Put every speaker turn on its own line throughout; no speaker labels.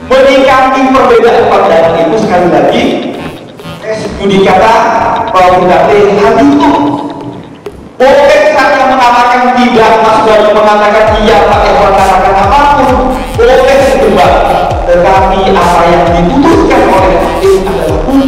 menyikapi perbedaan pandangan itu sekali lagi judikata probabilitas hal itu boleh saya mengatakan tidak, Mas Bayu mengatakan iya, Pak Evan mengatakan apapun boleh berdebat, tetapi apa yang diputuskan oleh hakim adalah hukum,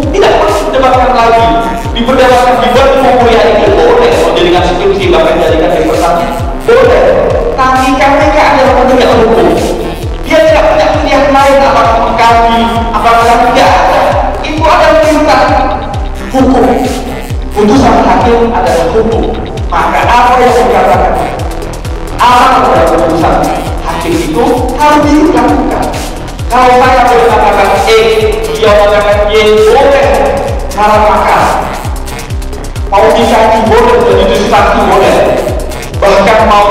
tidak perlu didebatkan lagi. Diperdebatkan di bawah kuliah ini boleh, menjadikan skripsi bahkan dijadikan representasi boleh, tapi KPK adalah penegak hukum. Dia tidak punya pilihan lain apakah mengkaji, apakah tidak ada. Itu adalah perintah hukum. Putusan hakim adalah hukum. Maka apa yang dikatakan alat pada putusan hakim itu harus dilakukan. Kalau saya boleh mengatakan dia mengatakan boleh salah makar, mau dikaji boleh, jadi saksi boleh, bahkan mau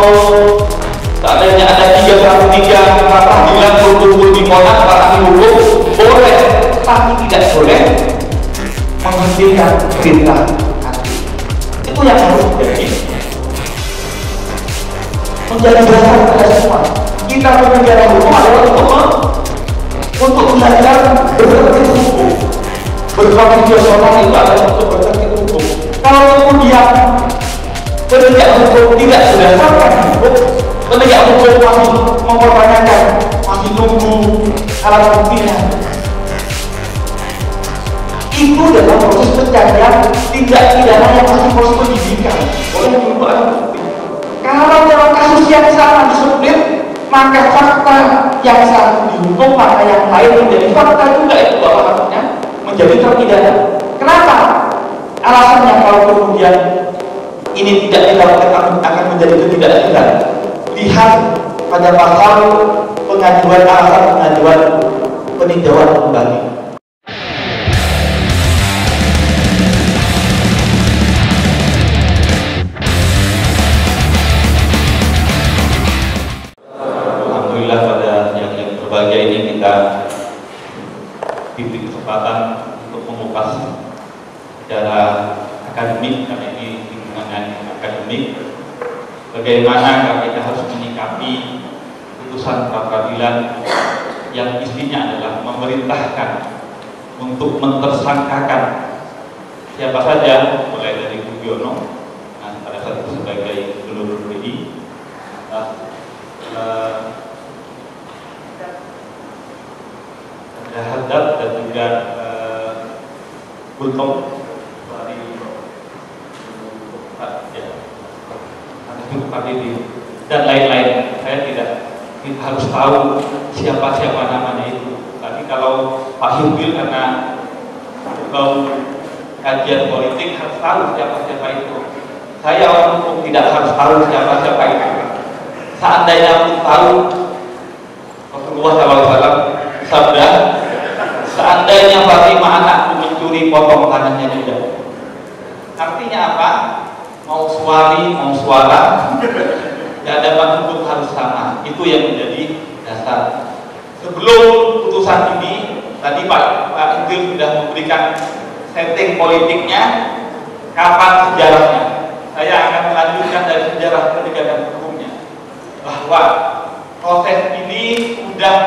seandainya ada 3 peradilan berkumpul di Monas para hukum boleh, tapi tidak boleh menghentikan perintah hakim. Itu yang harus menjadi dasar kita semua. Kita belajar hukum adalah untuk belajar berpikir hukum. Berkonstitusional itu adalah untuk berpikir hukum. Kalau kemudian penegak hukum tidak berdasarkan hukum, penegak hukum masih mempertanyakan, masih tunggu alat buktinya, itu adalah proses pencarian tindak pidana yang masih proses penyidikan oleh menunggu alat bukti. Kalau dalam kasus yang sama disulit, maka fakta yang satu dihukum, maka yang lain menjadi fakta juga itu bahwa haknya menjadi terpidana. Kenapa? Alasannya kalau kemudian ini tidak dilakukan akan menjadi ketidakadilan. Lihat pada pasal pengajuan alasan pengajuan peninjauan kembali. Alhamdulillah pada yang berbahagia ini kita diberi kesempatan untuk mengupas secara akademik, karena ini lingkungan akademik, bagaimana KPK harus menyikapi putusan pra-peradilan yang isinya adalah memerintahkan untuk mentersangkakan siapa saja, mulai dari Budiono, pada saat itu sebagai gubernur BI, ada Haddad dan juga Bultong dan lain-lain. Saya tidak harus tahu siapa-siapa namanya itu. Tapi kalau Pak Himbil karena kajian politik harus tahu siapa-siapa itu. Saya orang hukum tidak harus tahu siapa-siapa itu. Seandainya aku tahu, Rasulullah SAW sabda, seandainya Fatimah anakku mencuri potong tangannya juga. Artinya apa? Mau suami, mau suara, keadaan hukum harus sama. Itu yang menjadi dasar. Sebelum putusan ini, tadi Pak Idil sudah memberikan setting politiknya, kapan sejarahnya. Saya akan melanjutkan dari sejarah penegakan hukumnya, bahwa proses ini sudah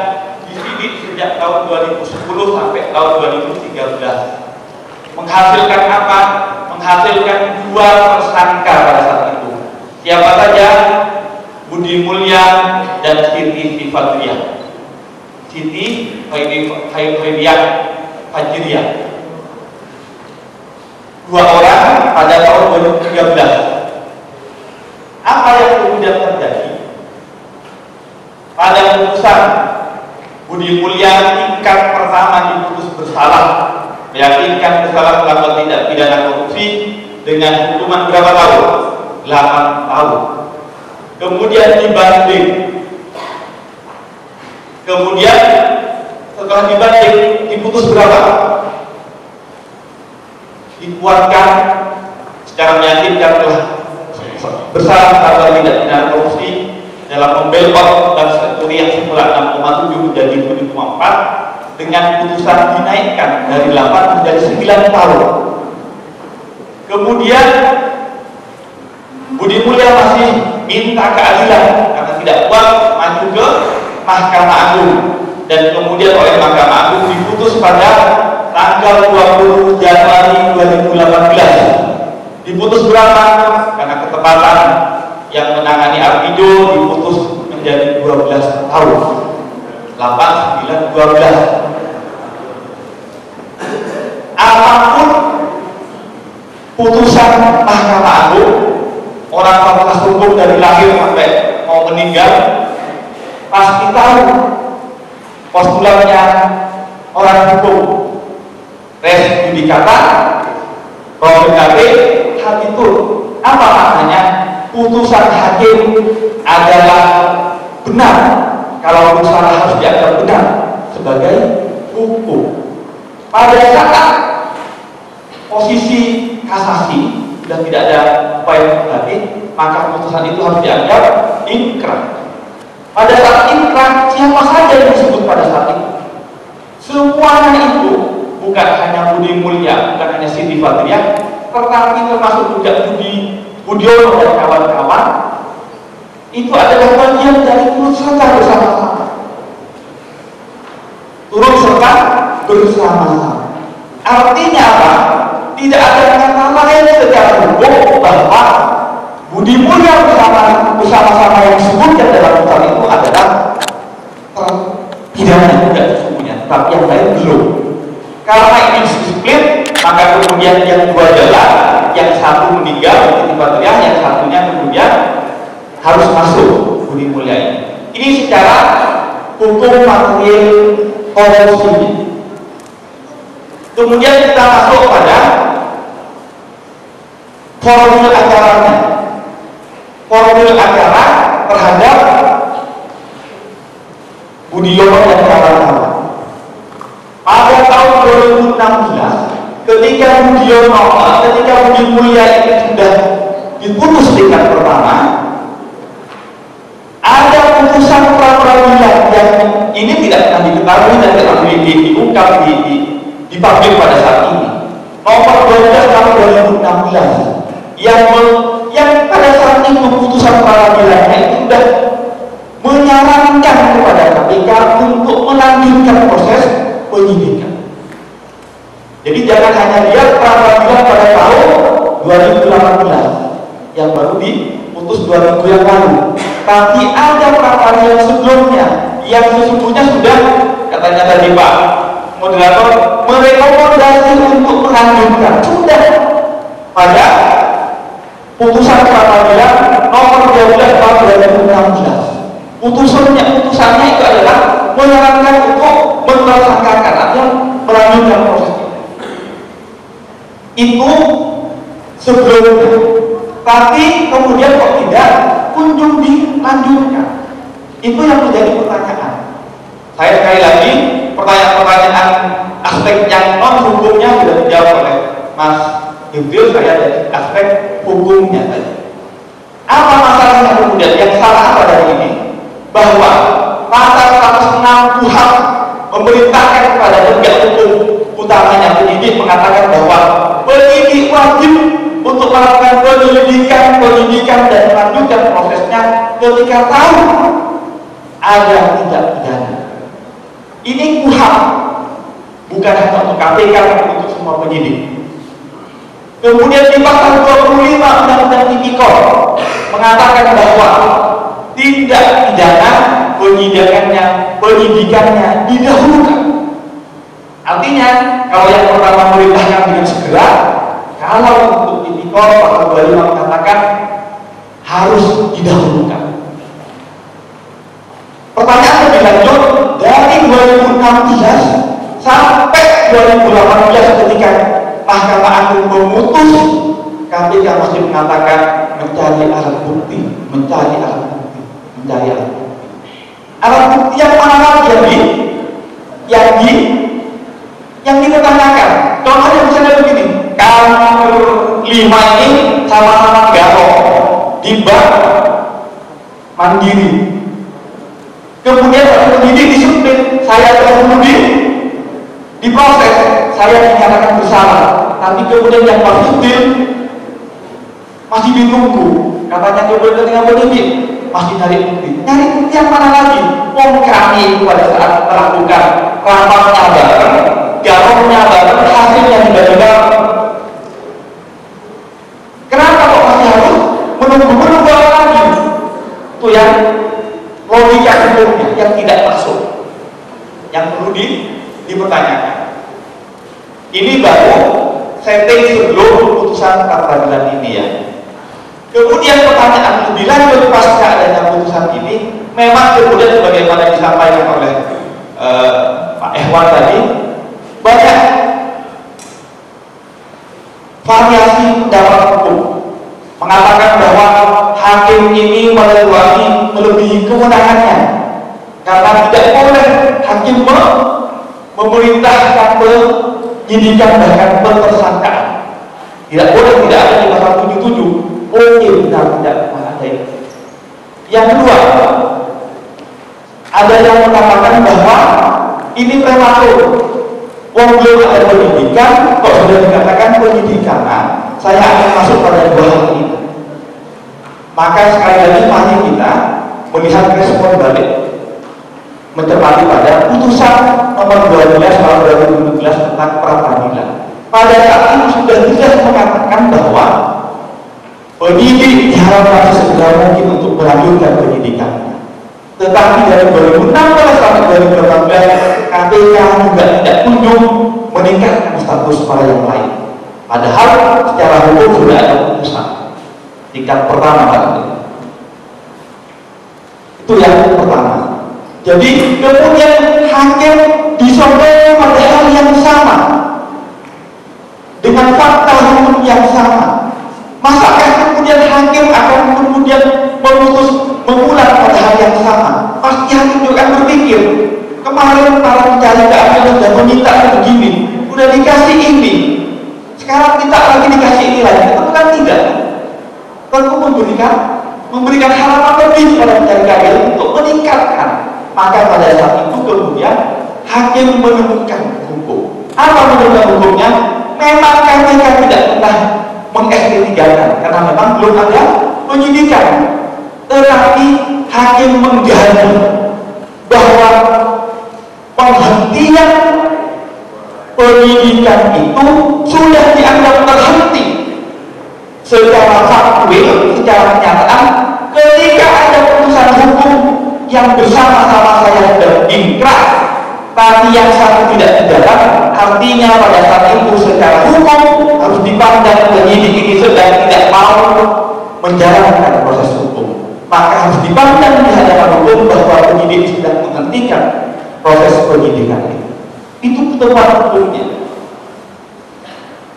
disidik sejak tahun 2010 sampai tahun 2013. Menghasilkan apa? Menghasilkan 2 tersangka pada saat itu. Siapa saja? Budi Mulya dan Siti Sifatriyah. Siti Khairiyah Fajriyah. 2 orang pada tahun 2013. Apa yang kemudian terjadi? Pada putusan Budi Mulya tingkat pertama diputus bersalah, meyakinkan bersalah melakukan tindak pidana korupsi dengan hukuman berapa tahun? 8 tahun. Kemudian dibanding. Kemudian setelah dibanding diputus berapa? Dikuatkan secara meyakinkan telah bersalah melakukan tindak pidana korupsi dalam membelot dan sekuri yang semula 6,7 menjadi 7,4 dengan putusan dinaikkan dari 8 menjadi 9 tahun. Kemudian Budi Mulya masih minta keadilan karena tidak puas, maju ke Mahkamah Agung dan kemudian oleh Mahkamah Agung diputus pada tanggal 20 Januari 2018. Diputus berapa? Karena ketepatan yang menangani Arpijo diputus menjadi 12 tahun. 8, 9, 12. Apapun putusan Mahkamah Agung, orang fakultas hukum dari lahir sampai mau meninggal pasti tahu postulatnya orang hukum. Res judicata, pro pegawai, habitur. Apa maknanya? Putusan hakim adalah benar. Kalau salah harus dianggap benar sebagai hukum. Pada saat posisi kasasi dan tidak ada upaya lagi, maka putusan itu harus dianggap inkrah. Pada saat inkrah, siapa saja yang disebut pada saat itu? Semuanya itu bukan hanya Budi Mulya, bukan hanya Siti Fadliyah, tetapi termasuk juga Budi Budiono dan kawan-kawan. Itu adalah bagian dari turut serta bersama-sama. Turut serta bersama-sama. Artinya apa? Tidak ada kata lain secara hukum bahwa Budi Mulya bersama-sama yang disebutkan dalam putusan itu adalah terpidana juga sesungguhnya, tapi yang lain belum. Karena ini disiplin, maka kemudian yang dua jalan, yang satu meninggal, yang satunya kemudian harus masuk Budi Mulya ini. Ini secara hukum material korupsi. Kemudian kita masuk pada formil acaranya. Formil acara terhadap Budiono dan kawan-kawan. Pada tahun 2016, ketika Budi Mulya ini sudah diputus tingkat pertama, ada putusan pra-peradilan yang ini tidak pernah diketahui dan tidak diungkap di publik pada saat ini. Nomor 12 tahun 2016 yang pada saat itu putusan pra-peradilannya itu sudah menyarankan kepada KPK untuk melanjutkan proses penyidikan. Jadi jangan hanya lihat pra-peradilan pada tahun 2018 yang baru diputus 2 minggu yang lalu, tapi ada pra-peradilan sebelumnya yang sesungguhnya sudah, katanya tadi Pak moderator, merekomendasi untuk melanjutkan sudah pada putusan pra-peradilan nomor 12 tahun 2016. Putusannya itu adalah menyarankan untuk menersangkakan atau melanjutkan proses itu sebelumnya, tapi kemudian kok tidak kunjung dilanjutkan. Itu yang menjadi pertanyaan. Saya sekali lagi, pertanyaan aspek yang non hukumnya sudah dijawab oleh Mas Hifdil, saya dari aspek hukumnya tadi. Apa masalahnya kemudian? Yang salah apa dari ini? Bahwa pasal 106 KUHP memerintahkan kepada penegak hukum utamanya penyidik mengatakan bahwa penyidik wajib untuk melakukan penyidikan dan melanjutkan prosesnya ketika tahu ada tindak pidana. Ini KUHP, bukan hanya untuk KPK tapi untuk semua penyidik. Kemudian di pasal 25 Undang-Undang Tipikor mengatakan bahwa tindak pidana penyidikannya didahulukan. Artinya kalau yang pertama memerintahkan dengan segera, kalau untuk Tipikor pasal 25 mengatakan harus didahulukan. Pertanyaan lebih lanjut, dari 2016 sampai 2018 ketika Mahkamah Agung memutus, KPK masih mengatakan mencari alat bukti. Alat bukti yang mana lagi yang dipertanyakan? Contohnya misalnya begini, kamu 5 ini sama-sama garong di bank Mandiri. Kemudian penyidik disiplin, saya terhubungi diproses, saya dinyatakan bersalah. Tapi kemudian yang masih ditunggu, katanya kemudian ketika penyidik masih cari bukti. nyari bukti yang mana lagi? Kami pada saat melakukan rapatnya bareng, garongnya bareng, hasilnya juga bareng. Kenapa kok masih harus menunggu lagi? Itu yang logika hukumnya yang tidak masuk, yang perlu dipertanyakan. Ini baru setting sebelum putusan pra-peradilan ini ya. Kemudian pertanyaan lebih lanjut pasca adanya putusan ini, memang kemudian sebagaimana disampaikan oleh Pak Ehwan tadi, banyak variasi pendapat hukum mengatakan bahwa hakim ini melebihi kewenangannya karena tidak boleh hakim memerintahkan penyidikan bahkan pentersangkaan. Tidak boleh, tidak ada di pasal 77. Oke, benar, tidak ada itu. Yang kedua, ada yang mengatakan bahwa ini prematur. Wong belum ada penyidikan, kok sudah dikatakan penyidikan. Nah, saya akan masuk pada dua hal ini. Maka sekali lagi mari kita melihat respon balik, mencermati pada putusan nomor 12 tahun 2017 tentang pra-peradilan. Pada saat itu sudah jelas mengatakan bahwa penyidik diharapkan sesegera mungkin untuk melanjutkan penyidikannya. Tetapi dari 2016 sampai 2018 KPK juga tidak kunjung meningkatkan status para yang lain. Padahal secara hukum sudah ada putusan tingkat pertama tadi. Itu yang pertama. Jadi kemudian hakim disodorkan pada hal yang sama dengan fakta hukum yang sama. Masakah kemudian hakim akan kemudian mengulang pada hal yang sama? Pasti hakim juga akan berpikir, kemarin para pencari keadilan sudah meminta begini, sudah dikasih ini, sekarang kita lagi dikasih ini lagi. Itu kan tidak. Tentu memberikan harapan lebih pada pencari keadilan untuk meningkatkan. Maka pada saat itu kemudian hakim menemukan hukum. Apa menemukan hukumnya? Memang KPK tidak pernah menginvestigasikan karena memang belum ada penyidikan. Tetapi hakim menggali bahwa penghentian penyidikan itu sudah dianggap terhenti secara faktual, secara kenyataan ketika ada putusan hukum yang bersama-sama saya sudah ingkrah, tapi yang satu tidak dijalankan. Artinya pada saat itu secara hukum harus dipandang penyidik ini sedang tidak mau menjalankan proses hukum, maka harus dipandang di hadapan hukum bahwa penyidik sedang menghentikan proses penyidikan ini. Itu tepat hukumnya.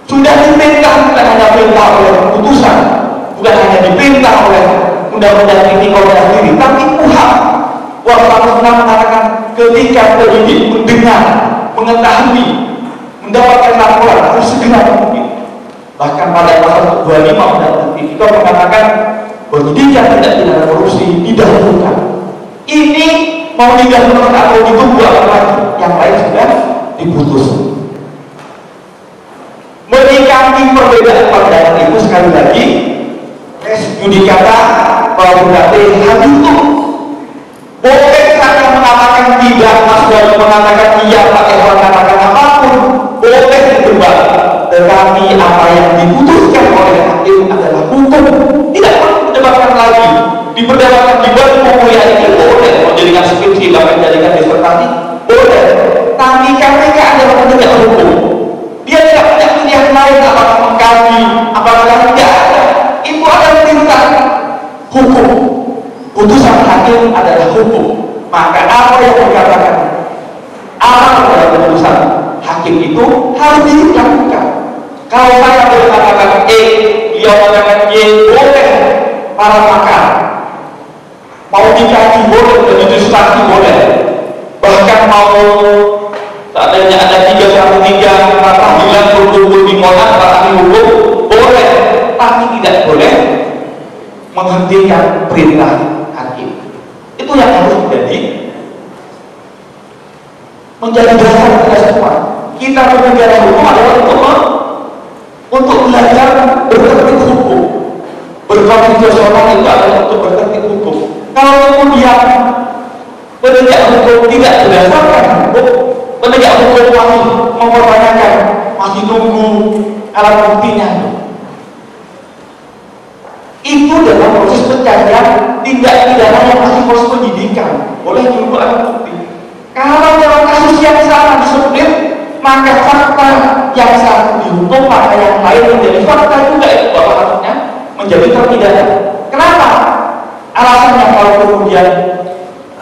Sudah diperintah, bukan hanya perintah oleh keputusan, bukan hanya diperintah oleh undang-undang tipikor sendiri, tapi KUHP. Pasal 6 mengatakan ketika penyidik mendengar, mengetahui, mendapatkan laporan harus segera mungkin. Bahkan pada pasal 25 undang-undang tipikor mengatakan penyidikan tidak pidana korupsi didahulukan. Ini mau didahulukan atau ditunggu apa lagi? Yang lain sudah diputus. Menyikapi perbedaan pandangan itu sekali lagi, res judicata praduga haditu. Boleh saya mengatakan tidak, Mas Wali mengatakan iya, Pak Ehwan mengatakan apapun, boleh berdebat. Tetapi apa yang diputuskan oleh hakim adalah hukum. Tidak perlu diperdebatkan lagi. Diperdebatkan di bawah pemulihan ini boleh, menjadikan skripsi bahkan menjadikan disertasi boleh. Tapi KPK adalah penegak hukum. Dia tidak punya pilihan lain apakah mengkaji, apakah tidak ada. Itu adalah perintah hukum. Putusan hakim adalah hukum. Maka apa yang dikatakan amal dalam keputusan hakim itu harus dilakukan. Kalau saya boleh mengatakan dia mengatakan Y, boleh para pakar mau dikaji boleh, didiskusi boleh. Bahkan mau seandainya ada 313 peradilan berkumpul di Monas para ahli hukum boleh, tapi tidak boleh menghentikan perintah hakim. Itu yang harus menjadi dasar kita semua. Kita bernegara hukum adalah untuk belajar bertertib hukum. Berkonstitusional itu adalah untuk bertertib hukum. Kalau kemudian penegak hukum tidak berdasarkan hukum, penegak hukum masih mempertanyakan, masih nunggu alat buktinya, itu dalam proses pencarian tindak pidana yang masih proses penyidikan, boleh nunggu alat bukti. Kalau dalam kasus yang sama disebut, maka fakta yang satu dihukum, maka yang lain menjadi fakta juga, itu bahwa kasusnya menjadi terpidana. Kenapa? Alasannya kalau kemudian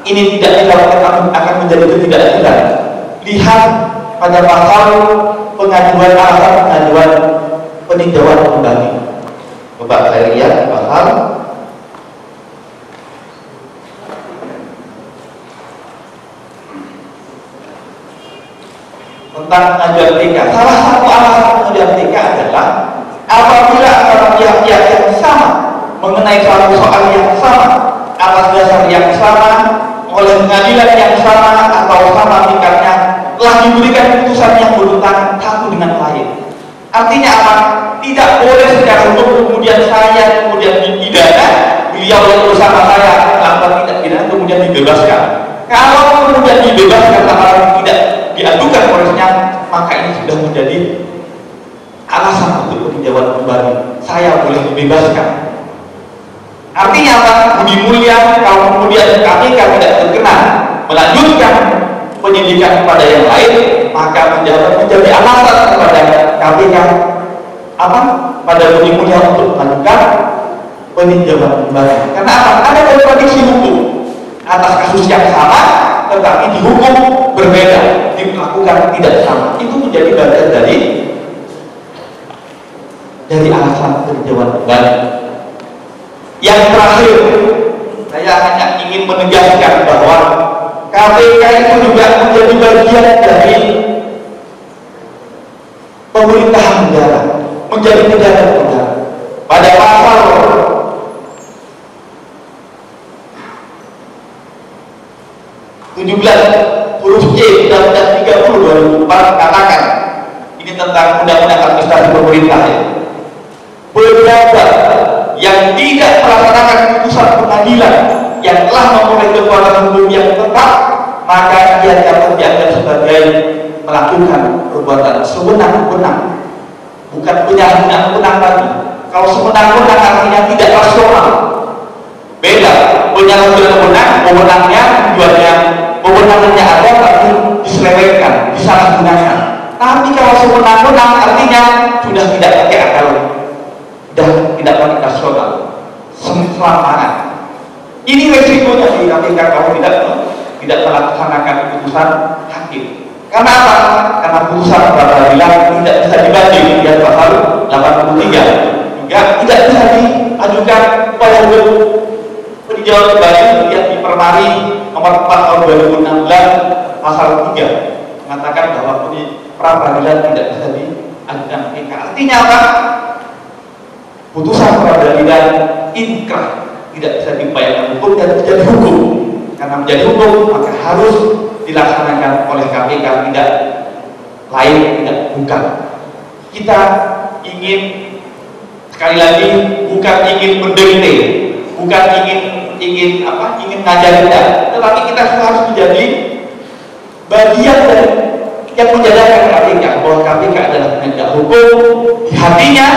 ini tidak dilakukan akan menjadi ketidakadilan. Lihat pada pasal pengajuan, alasan pengajuan peninjauan kembali. Coba saya lihat pasal tentang pengajuan TK. Salah satu alasan pengajuan TK adalah apabila antara pihak-pihak yang sama mengenai suatu soal yang sama, atas dasar yang sama, oleh pengadilan yang sama atau sama tingkatnya, telah diberikan putusan yang bertentangan satu dengan lain. Artinya apa? Tidak boleh secara hukum kemudian saya kemudian dipidana, beliau yang bersama saya melakukan tidak pidana kemudian dibebaskan. Kalau kemudian dibebaskan tanpa tidak diadukan polosnya, maka ini sudah menjadi alasan untuk peninjauan kembali. Saya boleh dibebaskan. Artinya apa? Budi mulia kalau kemudian KPK tidak berkenan melanjutkan penyidikan kepada yang lain, maka menjadi alasan kepada KPK apa? Pada Budi mulia untuk melakukan peninjauan kembali. Karena apa? Ada kontradiksi hukum atas kasus yang sama, tetapi dihukum berbeda, dilakukan tidak sama. Itu menjadi bagian dari alasan peninjauan kembali. Yang terakhir, saya hanya ingin menegaskan bahwa KPK itu juga menjadi bagian dari pemerintahan negara, menjadi pejabat negara. Pada pasal 17 huruf C Undang-Undang 30 2004 katakan, ini tentang Undang-Undang Administrasi Pemerintah ya, pejabat yang tidak melaksanakan putusan pengadilan yang telah mempunyai kekuatan hukum yang tetap, maka ia dapat dianggap sebagai melakukan perbuatan sewenang-wenang, bukan penyalahgunaan lagi. Kalau sewenang-wenang artinya tidak rasional, beda. Penyalahgunaan wewenangnya tujuannya, wewenangnya ada tapi diselewengkan, disalahgunakan. Tapi kalau sewenang-wenang artinya sudah tidak pakai akal, sudah tidak pakai rasional, sembarangan. Ini resikonya di KPK kalau tidak melaksanakan putusan hakim. Karena apa? Karena putusan peradilan tidak bisa dibanding di pasal 83, juga tidak bisa diajukan upaya hukum peninjauan kembali yang di Permari nomor 4 tahun 2016 pasal 3 mengatakan bahwa peradilan tidak bisa diajukan PK. Artinya apa? Putusan peradilan inkrah, tidak bisa diupayakan hukum dan menjadi hukum. Karena menjadi hukum maka harus dilaksanakan oleh KPK, tidak lain, tidak bukan. Kita ingin, sekali lagi, bukan ingin mendikte, bukan ingin ngajarin, tetapi kita harus menjadi bagian dari yang menjadikan KPK, bahwa KPK adalah penegak hukum di hatinya,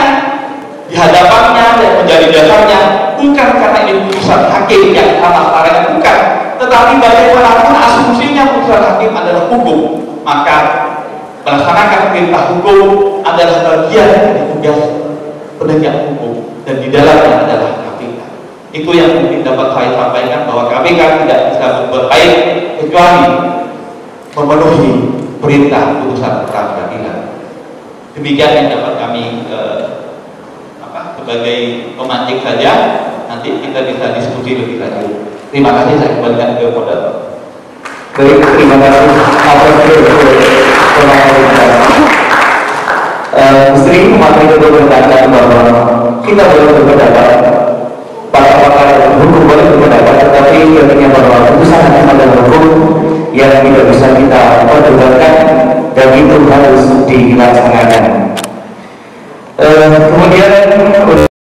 di hadapannya, dan menjadi dasarnya, bukan karena ini putusan hakim yang sama setaranya, bukan, tetapi bagaimanapun asumsinya putusan hakim adalah hukum, maka melaksanakan perintah hukum adalah bagian dari tugas penegak hukum, dan di dalamnya adalah KPK. Itu yang mungkin dapat saya sampaikan, bahwa KPK tidak bisa berbuat baik kecuali memenuhi perintah putusan peradilan. Demikian yang dapat kami sebagai pemancing saja. Nanti kita bisa diskusi lebih lanjut. Terima kasih, saya kembalikan ke moderator.
Baik, terima kasih. Sering materi itu berkata bahwa kita boleh berpendapat,